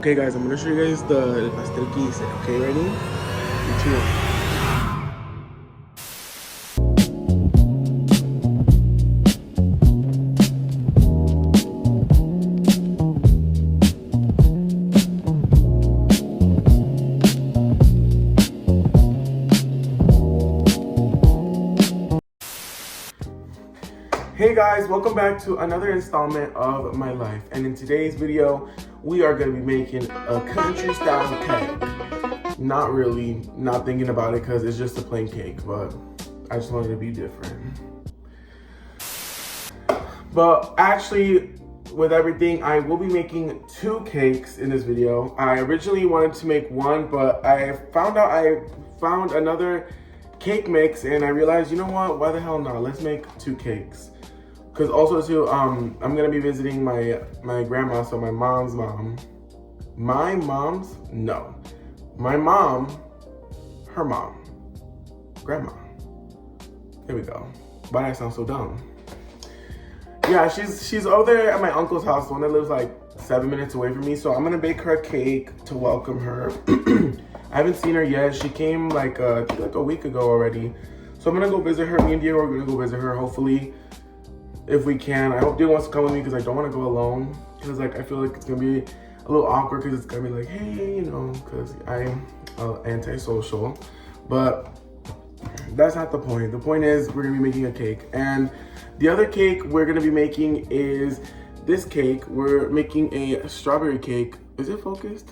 Okay guys, I'm gonna show you guys the el pastel que hice. Okay, ready? 2. Hey guys, welcome back to another installment of my life. And in today's video, we are gonna be making a country style cake. Not really, not thinking about it because it's just a plain cake, but I just wanted to be different. But actually, with everything, I will be making 2 cakes in this video. I originally wanted to make 1, but I found another cake mix and I realized, you know what, why the hell not? Let's make 2 cakes. Because also too, I'm gonna be visiting my grandma, so my mom's mom. My mom's? No. My mom, her mom. Grandma. There we go. Why did I sound so dumb? Yeah, she's over there at my uncle's house, the one that lives like 7 minutes away from me. So I'm gonna bake her a cake to welcome her. I haven't seen her yet. She came like I think like a week ago already. So I'm gonna go visit her. Me and Diego are gonna go visit her, hopefully, if we can. I hope Diego wants to come with me because I don't want to go alone. Because like I feel like it's gonna be a little awkward because it's gonna be like, hey, you know, because I'm antisocial. But that's not the point. The point is we're gonna be making a cake. And the other cake we're gonna be making is this cake. We're making a strawberry cake. Is it focused?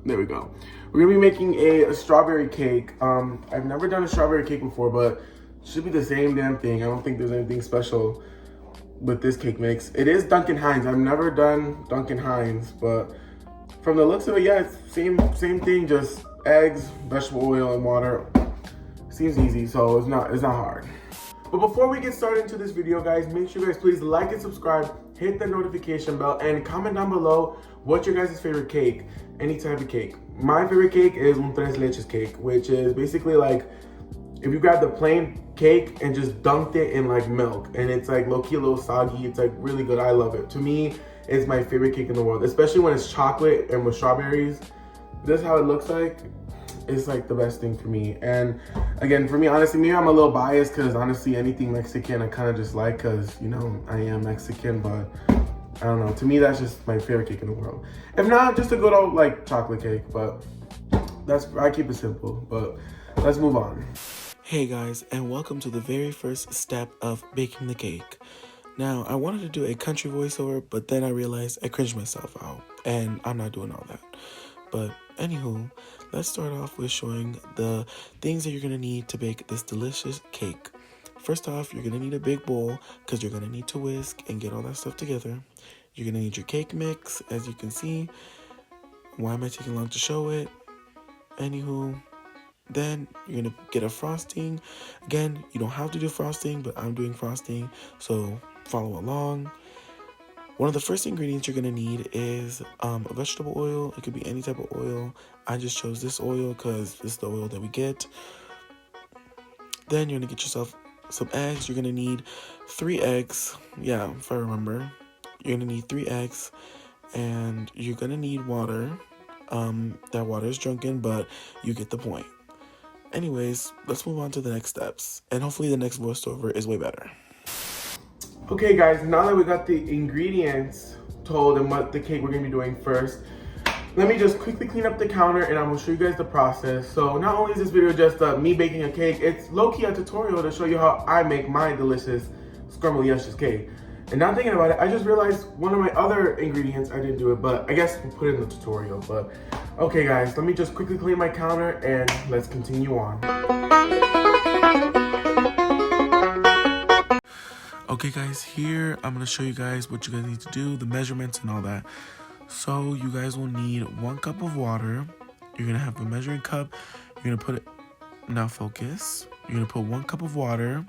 There we go. We're gonna be making a strawberry cake. I've never done a strawberry cake before, but it should be the same damn thing. I don't think there's anything special with this cake mix. It is Duncan Hines. I've never done Duncan Hines, but from the looks of it, yeah, it's same thing, just eggs, vegetable oil, and water. Seems easy, so it's not hard. But before we get started into this video, guys, make sure you guys please like and subscribe, hit the notification bell, and comment down below what's your guys' favorite cake, any type of cake. My favorite cake is un tres leches cake, which is basically like if you grab the plain cake and just dunked it in like milk, and it's like low-key a little soggy. It's like really good. I love it. To me, it's my favorite cake in the world, especially when it's chocolate and with strawberries. This is how it looks like. It's like the best thing for me. And again, for me, honestly, maybe I'm a little biased because honestly, anything Mexican I kind of just like because, you know, I am Mexican, but I don't know. To me, that's just my favorite cake in the world. If not, just a good old like chocolate cake, but I keep it simple. But let's move on. Hey guys, and welcome to the very first step of baking the cake. Now, I wanted to do a country voiceover, but then I realized I cringed myself out, and I'm not doing all that. But anywho, let's start off with showing the things that you're gonna need to bake this delicious cake. First off, you're gonna need a big bowl because you're gonna need to whisk and get all that stuff together. You're gonna need your cake mix, as you can see. Why am I taking long to show it? Anywho, then you're gonna get a frosting. Again, you don't have to do frosting, but I'm doing frosting, so follow along. One of the first ingredients you're gonna need is a vegetable oil. It could be any type of oil. I just chose this oil because this is the oil that we get. Then you're gonna get yourself some eggs. You're gonna need 3 eggs. Yeah, if I remember. You're gonna need 3 eggs, and you're gonna need water. That water is drunken, but you get the point. Anyways, let's move on to the next steps, and hopefully the next voiceover is way better. Okay guys, now that we got the ingredients told and what the cake we're gonna be doing first, let me just quickly clean up the counter and I'm gonna show you guys the process. So not only is this video just me baking a cake, it's low-key a tutorial to show you how I make my delicious scrambled yeshes cake. And now thinking about it, I just realized one of my other ingredients, I didn't do it, but I guess we'll put it in the tutorial. But okay guys, let me just quickly clean my counter and let's continue on. Okay guys, here I'm gonna show you guys what you guys need to do, the measurements and all that. So you guys will need 1 cup of water. You're gonna have a measuring cup. You're gonna put it, now focus. You're gonna put 1 cup of water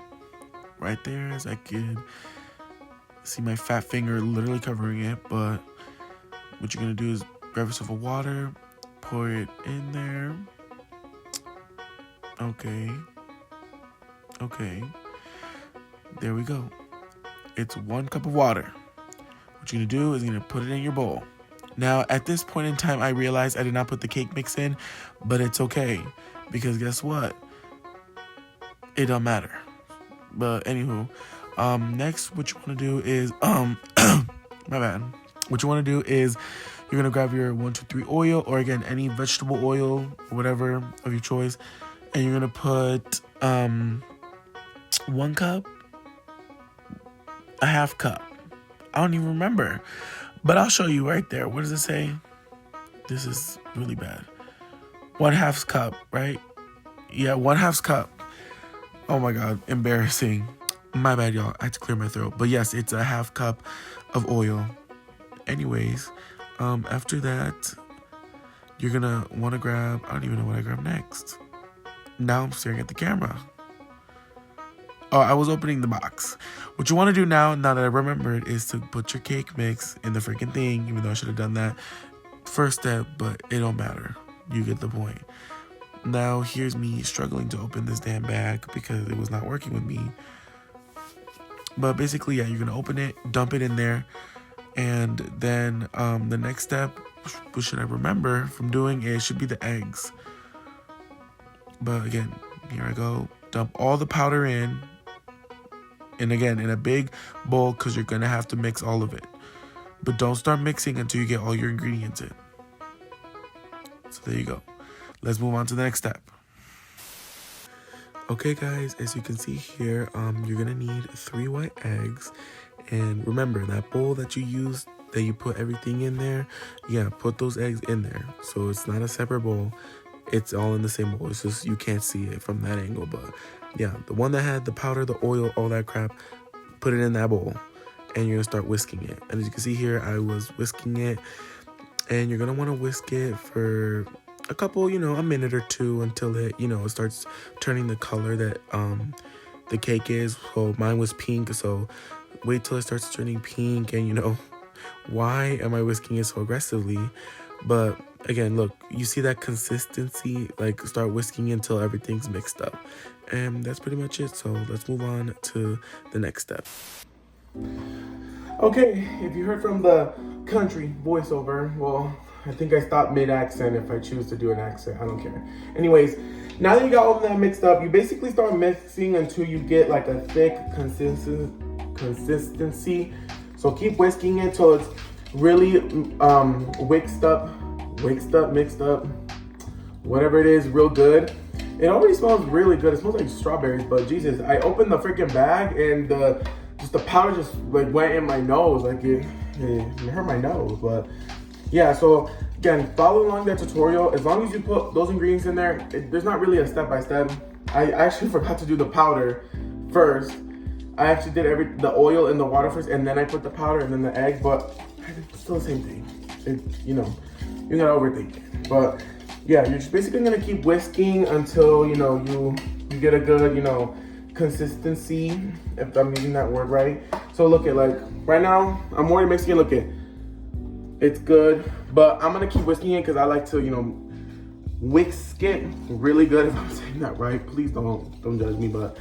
right there, as I could see my fat finger literally covering it. But what you're gonna do is grab yourself a water, pour it in there. Okay, there we go. It's 1 cup of water. What you're gonna do is you're gonna put it in your bowl. Now, at this point in time, I realized I did not put the cake mix in, but it's okay, because guess what? It don't matter. But anywho, next, what you want to do is, my bad. What you want to do is, you're going to grab your 1-2-3 oil, or again, any vegetable oil, or whatever of your choice, and you're going to put, 1 cup, a half cup. I don't even remember, but I'll show you right there. What does it say? This is really bad. 1/2 cup, right? Yeah, 1/2 cup. Oh my God, embarrassing. My bad, y'all. I had to clear my throat. But yes, it's a 1/2 cup of oil. Anyways, after that, you're gonna want to grab, I don't even know what I grab next. Now I'm staring at the camera. Oh, I was opening the box. What you want to do now that I remembered, is to put your cake mix in the freaking thing, even though I should have done that first step, but it don't matter. You get the point. Now, here's me struggling to open this damn bag because it was not working with me. But basically, yeah, you're going to open it, dump it in there, and then the next step, what should I remember from doing, it should be the eggs. But again, here I go. Dump all the powder in. And again, in a big bowl, because you're going to have to mix all of it. But don't start mixing until you get all your ingredients in. So there you go. Let's move on to the next step. Okay, guys, as you can see here, you're going to need 3 white eggs. And remember, that bowl that you used, that you put everything in there, yeah, put those eggs in there. So it's not a separate bowl. It's all in the same bowl. It's just you can't see it from that angle, but yeah, the one that had the powder, the oil, all that crap, put it in that bowl, and you're gonna start whisking it. And as you can see here, I was whisking it, and you're gonna want to whisk it for a couple, a minute or two, until it, it starts turning the color that the cake is. So mine was pink, so wait till it starts turning pink. And why am I whisking it so aggressively? But again, look, you see that consistency, like start whisking until everything's mixed up. And that's pretty much it. So let's move on to the next step. Okay, if you heard from the country voiceover, well, I think I stopped mid-accent. If I choose to do an accent, I don't care. Anyways, now that you got all of that mixed up, you basically start mixing until you get like a thick consistency. So keep whisking it till it's really mixed up, whatever it is, real good. It already smells really good. It smells like strawberries, but Jesus, I opened the freaking bag and the powder just like went in my nose, like it hurt my nose. But yeah, so again, follow along that tutorial. As long as you put those ingredients in there, there's not really a step-by-step. I actually forgot to do the powder first. I actually did the oil and the water first, and then I put the powder and then the egg, but it's still the same thing. You gotta overthink it. But yeah, you're just basically gonna keep whisking until you get a good consistency, if I'm using that word right. So look at, like right now I'm already mixing it. Look at, it's good, but I'm gonna keep whisking it because I like to whisk it really good. If I'm saying that right, please don't judge me, but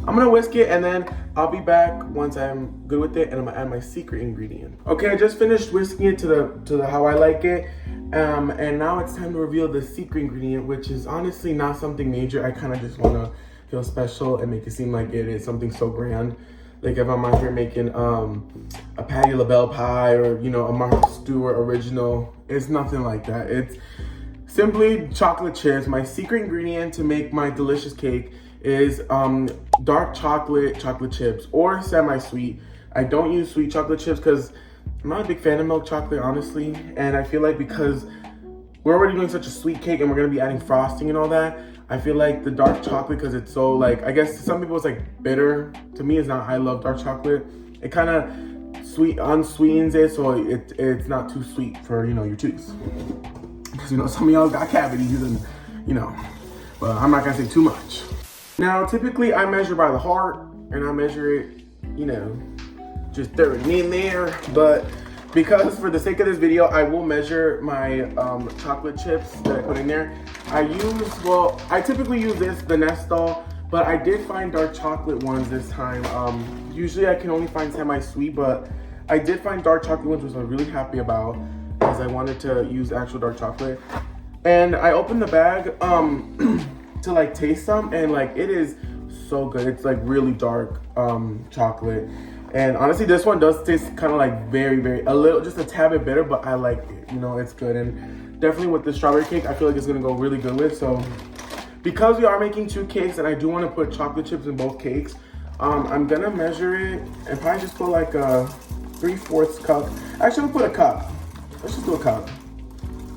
I'm gonna whisk it, and then I'll be back once I'm good with it, and I'm gonna add my secret ingredient. Okay, I just finished whisking it to the how I like it, and now it's time to reveal the secret ingredient, which is honestly not something major. I kind of just want to feel special and make it seem like it is something so grand. Like if I'm out here making a Patti LaBelle pie, or a Martha Stewart original, it's nothing like that. It's simply chocolate chips. My secret ingredient to make my delicious cake is dark chocolate chips, or semi-sweet. I don't use sweet chocolate chips because I'm not a big fan of milk chocolate, honestly. And I feel like because we're already doing such a sweet cake and we're gonna be adding frosting and all that, I feel like the dark chocolate, because it's so like, I guess to some people it's like bitter. To me, it's not. I love dark chocolate. It kind of unsweetens it, so it's not too sweet for your tooth. Because some of y'all got cavities and but I'm not gonna say too much. Now, typically I measure by the heart, and I measure it, just throw it in there. But because for the sake of this video, I will measure my chocolate chips that I put in there. I typically use the Nestle, but I did find dark chocolate ones this time. Usually I can only find semi-sweet, but I did find dark chocolate ones, which I'm really happy about. As because I wanted to use actual dark chocolate. And I opened the bag to like taste some, and like it is so good. It's like really dark chocolate. And honestly, this one does taste kind of like very, a little, just a tad bit bitter, but I like it, you know, it's good. And definitely with the strawberry cake, I feel like it's gonna go really good with. So because we are making 2 cakes and I do wanna put chocolate chips in both cakes, I'm gonna measure it and probably just put like a 3/4 cup. Actually, we'll put a cup. Let's just do a cup.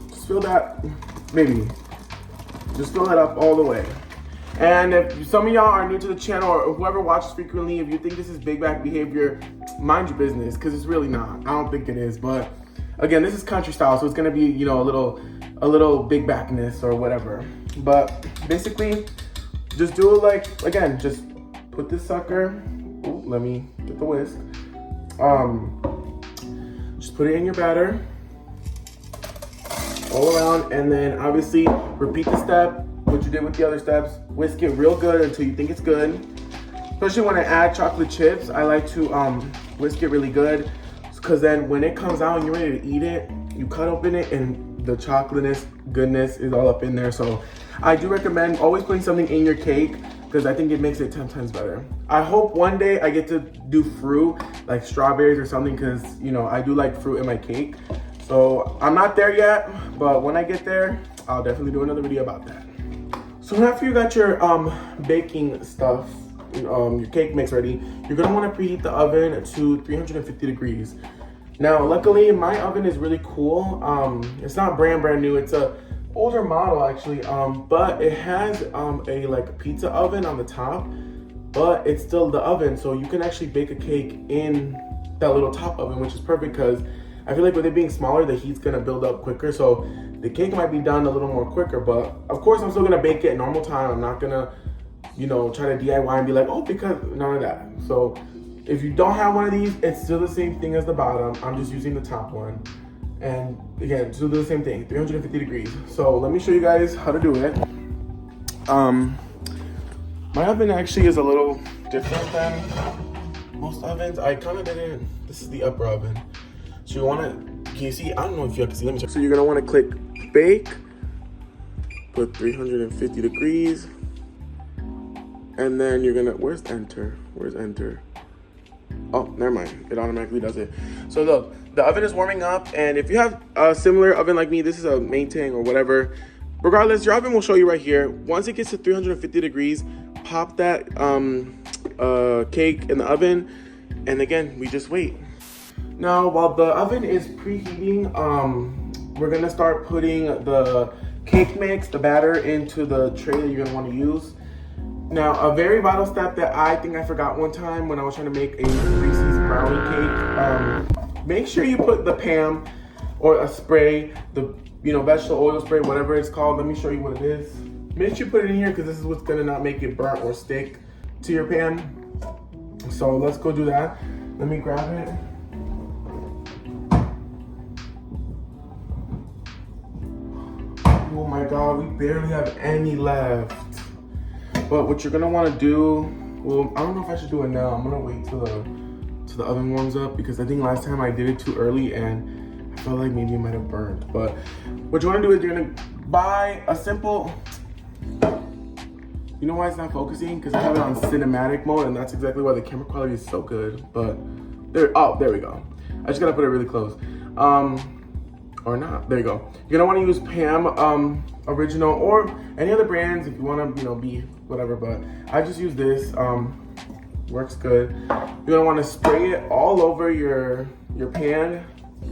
Just fill that, maybe. Just fill that up all the way. And if some of y'all are new to the channel, or whoever watches frequently, if you think this is big back behavior, mind your business, because it's really not. I don't think it is. But again, this is country style, so it's gonna be, you know, a little big backness or whatever. But basically, just do it like, again, just put this sucker. Ooh, let me get the whisk. Just put it in your batter all around, and then obviously repeat the step what you did with the other steps. Whisk it real good until you think it's good. Especially when I add chocolate chips, I like to whisk it really good, because then when it comes out and you're ready to eat it, you cut open it and the chocolateness goodness is all up in there. So I do recommend always putting something in your cake, because I think it makes it 10 times better. I hope one day I get to do fruit, like strawberries or something, because you know I do like fruit in my cake. So I'm not there yet, but when I get there, I'll definitely do another video about that. So after you got your baking stuff, your cake mix ready, you're gonna wanna preheat the oven to 350 degrees. Now, luckily my oven is really cool. It's not brand new, it's a older model actually, but it has a like pizza oven on the top, but it's still the oven, so you can actually bake a cake in that little top oven, which is perfect, because I feel like with it being smaller, the heat's gonna build up quicker, so the cake might be done a little more quicker. But of course, I'm still gonna bake it normal time. I'm not gonna, you know, try to DIY and be like, oh, because none of that. So if you don't have one of these, it's still the same thing as the bottom. I'm just using the top one. And again, still do the same thing, 350 degrees. So let me show you guys how to do it. My oven actually is a little different than most ovens. I kind of didn't, this is the upper oven. So you wanna, can you see? I don't know if you can see, let me check. So you're gonna wanna click bake, put 350 degrees, and then you're gonna, where's enter? Where's enter? Oh, never mind, it automatically does it. So look, the oven is warming up, and if you have a similar oven like me, this is a Maytag or whatever, regardless, your oven will show you right here. Once it gets to 350 degrees, pop that cake in the oven, and again, we just wait. Now, while the oven is preheating, we're gonna start putting the cake mix, the batter, into the tray that you're gonna wanna use. Now, a very vital step that I think I forgot one time when I was trying to make a Reese's brownie cake, make sure you put the PAM or a spray, the vegetable oil spray, whatever it's called. Let me show you what it is. Make sure you put it in here, because this is what's gonna not make it burnt or stick to your pan. So let's go do that. Let me grab it. Oh my God, we barely have any left. But what you're gonna wanna do, well, I don't know if I should do it now. I'm gonna wait till the oven warms up, because I think last time I did it too early and I felt like maybe it might have burned. But what you wanna do is you're gonna buy a simple, you know why it's not focusing? Because I have it on cinematic mode, and that's exactly why the camera quality is so good. But there we go. I just gotta put it really close. Or not, there you go. You're gonna wanna use PAM Original or any other brands if you wanna, be whatever, but I just use this, works good. You're gonna wanna spray it all over your pan,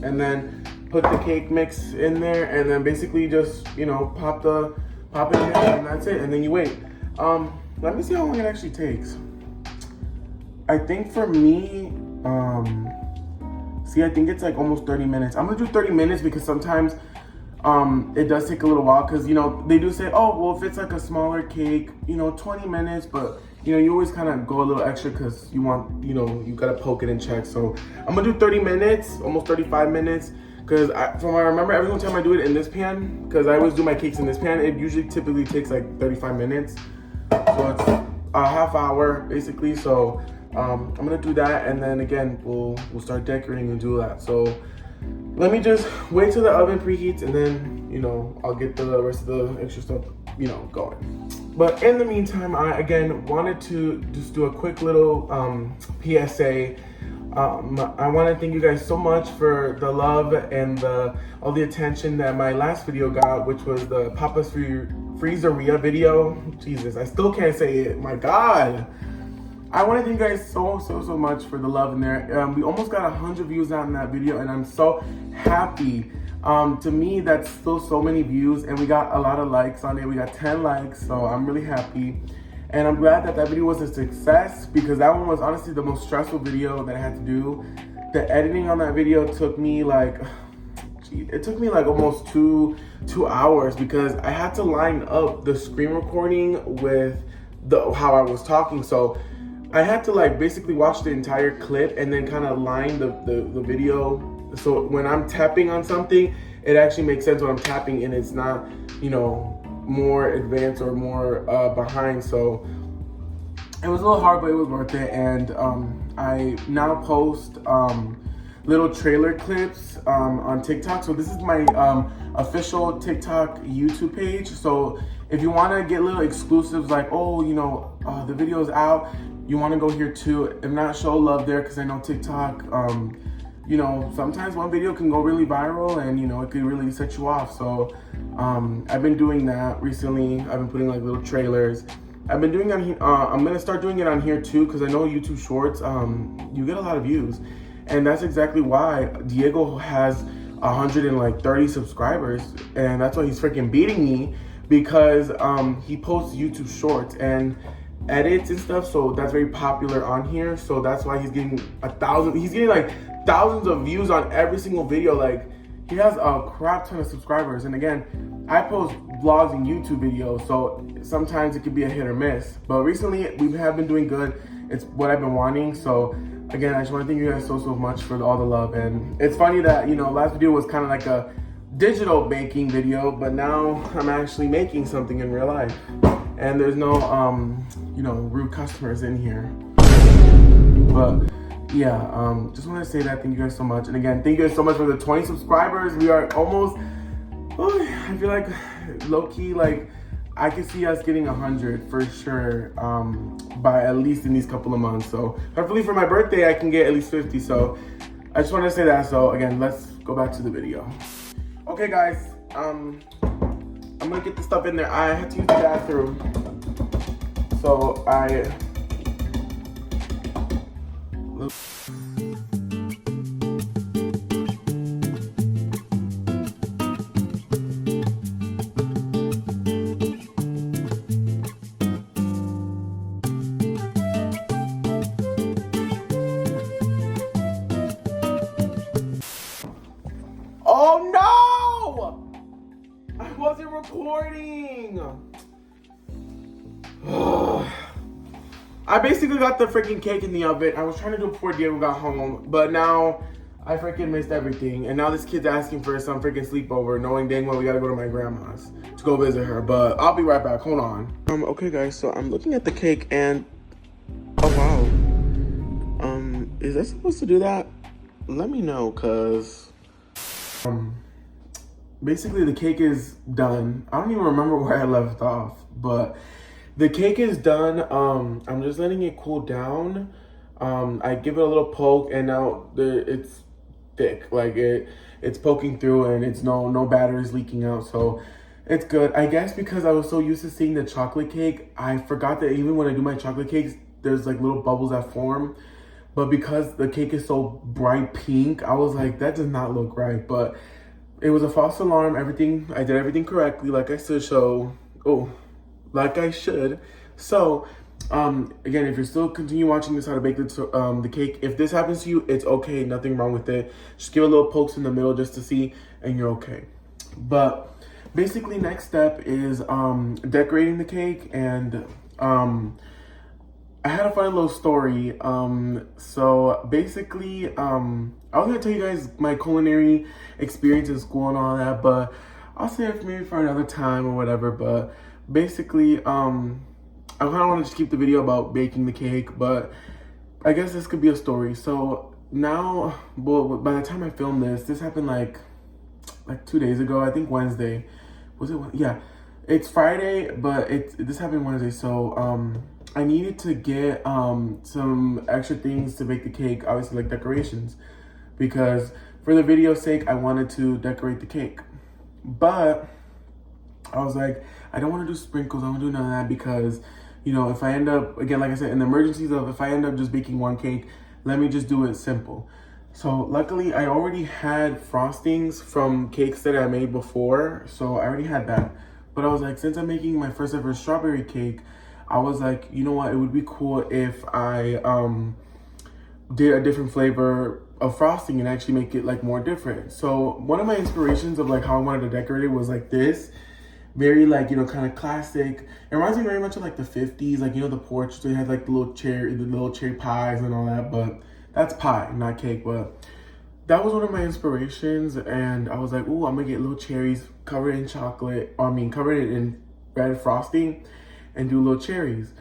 and then put the cake mix in there, and then basically just, pop it in, and that's it, and then you wait. Let me see how long it actually takes. I think for me, I think it's like almost 30 minutes. I'm gonna do 30 minutes because sometimes it does take a little while, because they do say, oh, well, if it's like a smaller cake, 20 minutes, but you always kind of go a little extra because you want, you gotta poke it and check. So I'm gonna do 30 minutes, almost 35 minutes, because from what I remember, every single time I do it in this pan, because I always do my cakes in this pan, it usually typically takes like 35 minutes. So it's a half hour basically. So I'm gonna do that, and then again we'll start decorating and do that. So let me just wait till the oven preheats, and then, you know, I'll get the rest of the extra stuff, you know, going. But in the meantime, I again wanted to just do a quick little PSA. I want to thank you guys so much for the love and all the attention that my last video got, which was the Papa's Freezeria video. Jesus, I still can't say it. My God. I want to thank you guys so much for the love in there. We almost got 100 views on that video, and I'm so happy. To me, that's still so many views, and we got a lot of likes on it. We got 10 likes, so I'm really happy. And I'm glad that that video was a success, because that one was honestly the most stressful video that I had to do. The editing on that video took me like, it took me like almost two hours, because I had to line up the screen recording with how I was talking. So I had to like basically watch the entire clip and then kind of line the video. So when I'm tapping on something, it actually makes sense when I'm tapping, and it's not, you know, more advanced or more behind. So it was a little hard, but it was worth it. And I now post little trailer clips on TikTok. So this is my official TikTok YouTube page. So if you want to get little exclusives like, oh, you know, the video is out, you want to go here too. If not, show love there, because I know TikTok, you know, sometimes one video can go really viral, and, you know, it could really set you off. So I've been doing that recently. I've been putting like little trailers. I've been doing on here. I'm gonna start doing it on here too, because I know YouTube Shorts, you get a lot of views, and that's exactly why Diego has 130 subscribers, and that's why he's freaking beating me, because he posts YouTube Shorts and edits and stuff. So that's very popular on here. So that's why he's getting 1,000. He's getting like thousands of views on every single video. Like, he has a crap ton of subscribers. And again, I post vlogs and YouTube videos, so sometimes it could be a hit or miss. But recently, we have been doing good. It's what I've been wanting. So again, I just want to thank you guys so much for all the love. And it's funny that, you know, last video was kind of like a digital baking video, but now I'm actually making something in real life. And there's no, you know, rude customers in here. But yeah, just want to say that. Thank you guys so much. And again, thank you guys so much for the 20 subscribers. We are almost, I feel like low-key, like, I can see us getting 100 for sure, by at least in these couple of months. So hopefully for my birthday, I can get at least 50. So I just want to say that. So again, let's go back to the video. Okay, guys, I'm gonna get the stuff in there. I had to use the bathroom, so oh no! I wasn't recording. I basically got the freaking cake in the oven. I was trying to do it before Diego got home, but now I freaking missed everything. And now this kid's asking for some freaking sleepover, knowing dang well we gotta go to my grandma's to go visit her. But I'll be right back. Hold on. Okay, guys. So I'm looking at the cake, and oh wow. Is that supposed to do that? Let me know, cause basically the cake is done. I don't even remember where I left off, but the cake is done. I'm just letting it cool down. I give it a little poke, and now it's thick. Like it's poking through, and it's no batter is leaking out, so it's good. I guess because I was so used to seeing the chocolate cake, I forgot that even when I do my chocolate cakes, there's like little bubbles that form. But because the cake is so bright pink, I was like, that does not look right. But it was a false alarm. Everything, I did everything correctly, like I should. Like I should. So, again, if you're still continue watching this how to bake the cake, if this happens to you, it's okay. Nothing wrong with it. Just give it a little pokes in the middle just to see, and you're okay. But basically, next step is decorating the cake, and I had a funny little story. So basically, I was gonna tell you guys my culinary experience in school and all that, but I'll save it maybe for another time or whatever. But basically, I kind of want to just keep the video about baking the cake, but I guess this could be a story. So now, well, by the time I filmed this happened like 2 days ago. I think Wednesday. Was it? Yeah, it's Friday, but this happened Wednesday. So I needed to get some extra things to bake the cake. Obviously, like decorations, because for the video's sake, I wanted to decorate the cake, but I was like, I don't want to do sprinkles. I don't want to do none of that because, you know, if I end up, again, like I said, in the emergencies of if I end up just baking one cake, let me just do it simple. So luckily, I already had frostings from cakes that I made before. So I already had that. But I was like, since I'm making my first ever strawberry cake, I was like, you know what? It would be cool if I did a different flavor of frosting and actually make it like more different. So one of my inspirations of like how I wanted to decorate it was like this. Very like, you know, kind of classic. It reminds me very much of like the 50s, like, you know, the porch. They had like the little cherry pies and all that, but that's pie, not cake. But that was one of my inspirations, and I was like, ooh, I'm gonna get little cherries covered in chocolate, covered in red frosting, and do little cherries.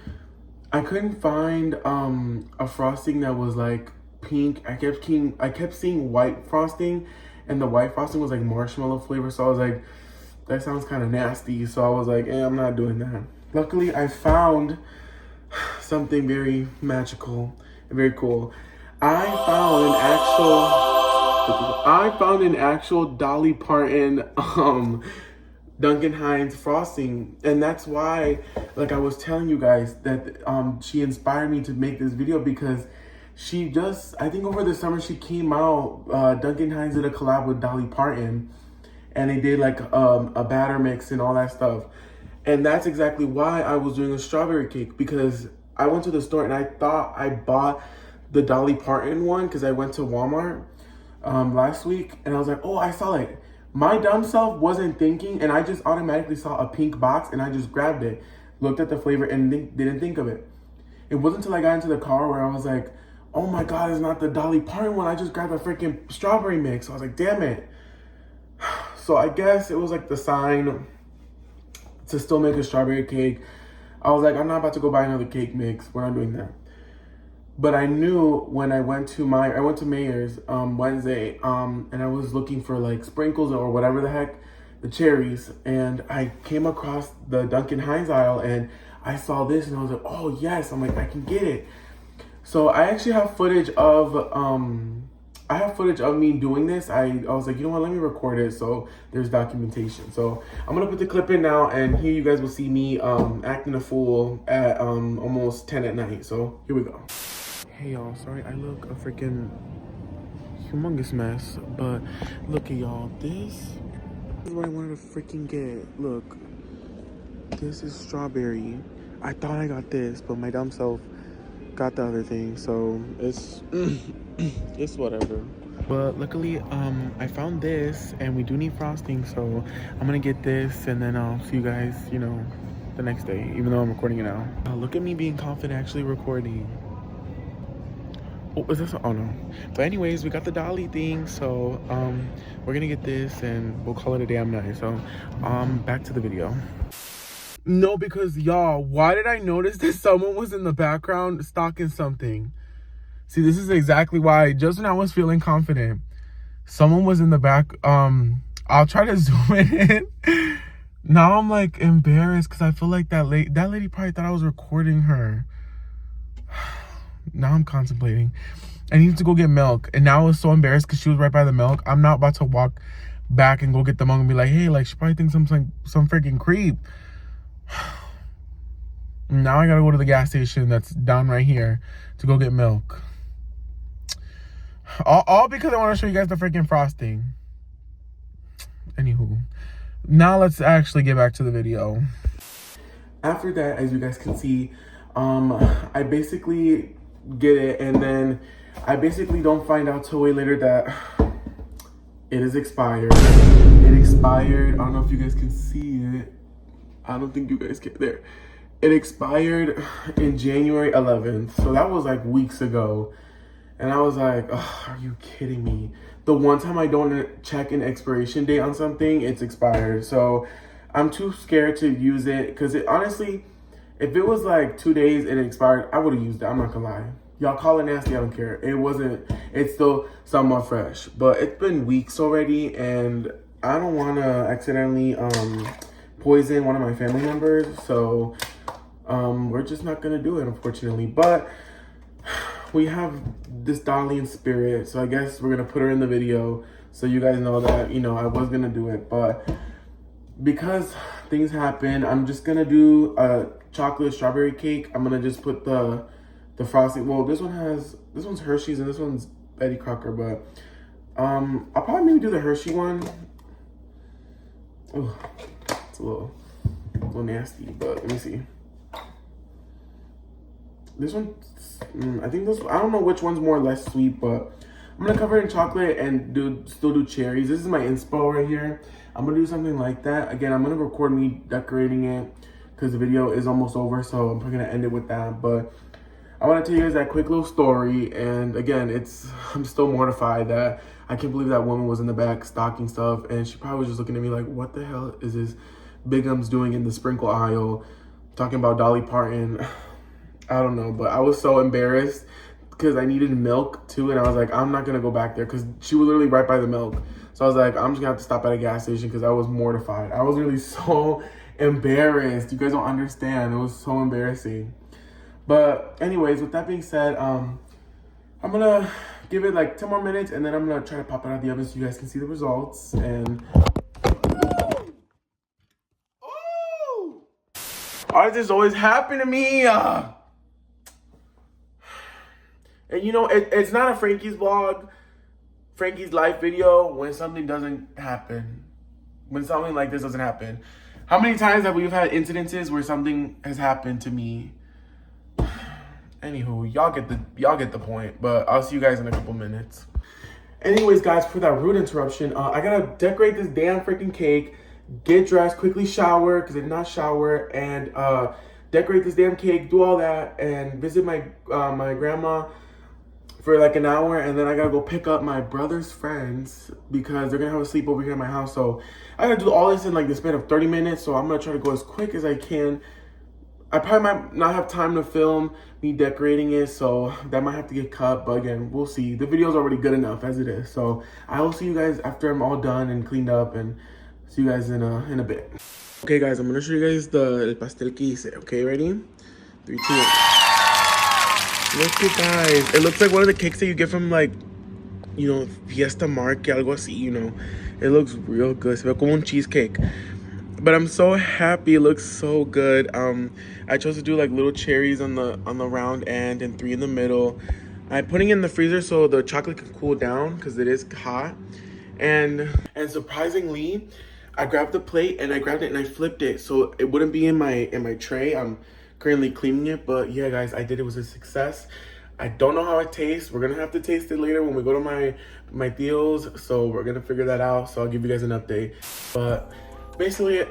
I couldn't find a frosting that was like pink. I kept seeing white frosting, and the white frosting was like marshmallow flavor, so I was like, that sounds kind of nasty. So I was like, I'm not doing that. Luckily, I found something very magical and very cool. I found an actual Dolly Parton Duncan Hines frosting, and that's why, like I was telling you guys, that she inspired me to make this video, because she just, I think over the summer she came out, Duncan Hines did a collab with Dolly Parton, and they did like a batter mix and all that stuff. And that's exactly why I was doing a strawberry cake, because I went to the store and I thought I bought the Dolly Parton one because I went to Walmart last week, and I was like, oh, I saw it. My dumb self wasn't thinking, and I just automatically saw a pink box and I just grabbed it, looked at the flavor, and didn't think of it. It wasn't until I got into the car where I was like, oh my God, it's not the Dolly Parton one. I just grabbed a freaking strawberry mix. I was like, damn it. So I guess it was like the sign to still make a strawberry cake. I was like, I'm not about to go buy another cake mix. We're not doing that. But I knew when I went to Mayer's Wednesday, and I was looking for like sprinkles or whatever the heck, the cherries, and I came across the Duncan Hines aisle and I saw this and I was like, oh yes, I'm like, I can get it. So I actually have footage of me doing this. I was like, you know what, let me record it so there's documentation. So I'm gonna put the clip in now, and here you guys will see me acting a fool at almost 10 at night. So here we go. Hey y'all, sorry I look a freaking humongous mess, but look at y'all, this is what I wanted to freaking get. Look, this is strawberry. I thought I got this, but my dumb self got the other thing, so it's it's whatever. But luckily I found this, and we do need frosting, so I'm gonna get this, and then I'll see you guys, you know, the next day, even though I'm recording it now. Look at me being confident actually recording. Oh, is this? Oh no. But anyways, we got the Dolly thing, so we're gonna get this and we'll call it a damn night. So back to the video. No, because y'all, why did I notice that someone was in the background stalking something? See, this is exactly why, just when I was feeling confident, someone was in the back. I'll try to zoom it in. Now I'm like embarrassed because I feel like that lady probably thought I was recording her. Now I'm contemplating. I need to go get milk, and now I was so embarrassed because she was right by the milk. I'm not about to walk back and go get the milk and be like, hey, like she probably thinks I'm some freaking creep. Now I gotta go to the gas station that's down right here to go get milk. All because I want to show you guys the freaking frosting. Anywho, now let's actually get back to the video. After that, as you guys can see, I basically get it, and then I basically don't find out till way later that it is expired. It expired. I don't know if you guys can see it. I don't think you guys can. There. It expired in January 11th. So that was like weeks ago. And I was like, oh, are you kidding me? The one time I don't check an expiration date on something, it's expired. So I'm too scared to use it, because it honestly, if it was like 2 days and it expired, I would have used it. I'm not gonna lie. Y'all call it nasty, I don't care. It's still somewhat fresh. But it's been weeks already, and I don't want to accidentally poison one of my family members. So we're just not going to do it, unfortunately. But we have this Dolly in spirit, so I guess we're going to put her in the video so you guys know that, you know, I was going to do it. But because things happen, I'm just going to do a chocolate strawberry cake. I'm going to just put the frosting. Well, this one's Hershey's and this one's Betty Crocker, but I'll probably maybe do the Hershey one. Oh, it's a little nasty, but let me see. This one, I think this, I don't know which one's more or less sweet, but I'm gonna cover it in chocolate and still do cherries. This is my inspo right here. I'm gonna do something like that. Again, I'm gonna record me decorating it because the video is almost over, so I'm probably gonna end it with that. But I want to tell you guys that quick little story, and again, I'm still mortified that I can't believe that woman was in the back stocking stuff, and she probably was just looking at me like, what the hell is this Bigums doing in the sprinkle aisle, talking about Dolly Parton. I don't know, but I was so embarrassed because I needed milk too, and I was like, I'm not gonna go back there because she was literally right by the milk. So I was like, I'm just gonna have to stop at a gas station because I was mortified. I was really so embarrassed. You guys don't understand. It was so embarrassing. But anyways, with that being said, I'm gonna give it like 10 more minutes, and then I'm gonna try to pop it out of the oven so you guys can see the results. And oh, why does this always happen to me? And you know, it's not a Frankie's vlog, Frankie's life video when something doesn't happen, when something like this doesn't happen. How many times have we had incidences where something has happened to me? Anywho, y'all get the point, but I'll see you guys in a couple minutes. Anyways, guys, for that rude interruption, I gotta decorate this damn freaking cake, get dressed, quickly shower, because I did not shower, and decorate this damn cake, do all that, and visit my my grandma for like an hour, and then I gotta go pick up my brother's friends because they're gonna have a sleepover here at my house. So I gotta do all this in like the span of 30 minutes, so I'm gonna try to go as quick as I can. I probably might not have time to film me decorating it, so that might have to get cut, but again, we'll see. The video's already good enough as it is, so I will see you guys after I'm all done and cleaned up, and see you guys in a bit. Okay, guys, I'm gonna show you guys el pastel que hice. Okay, ready? 3, 2, 1. Look, you guys. It looks like one of the cakes that you get from, like, you know, Fiesta Market, algo así, you know. It looks real good. Se ve como un cheesecake. But I'm so happy. It looks so good. I chose to do like little cherries on the round end and 3 in the middle. I'm putting it in the freezer so the chocolate can cool down because it is hot. And surprisingly, I grabbed the plate and I grabbed it and I flipped it so it wouldn't be in my tray. I'm currently cleaning it, but yeah, guys, I did. It was a success. I don't know how it tastes. We're gonna have to taste it later when we go to my tíos, so we're gonna figure that out. So I'll give you guys an update. But basically,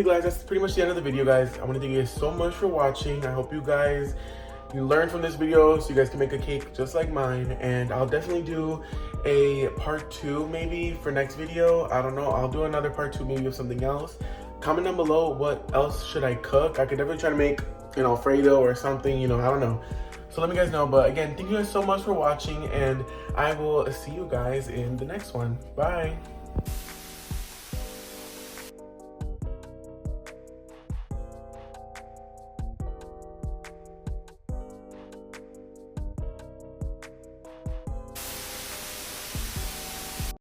guys, that's pretty much the end of the video, guys. I want to thank you guys so much for watching. I hope you learned from this video so you guys can make a cake just like mine. And I'll definitely do a part 2 maybe for next video. I don't know. I'll do another part 2 maybe of something else. Comment down below what else should I cook. I could definitely try to make an Alfredo or something, you know, I don't know. So let me guys know. But again, thank you guys so much for watching, and I will see you guys in the next one. Bye.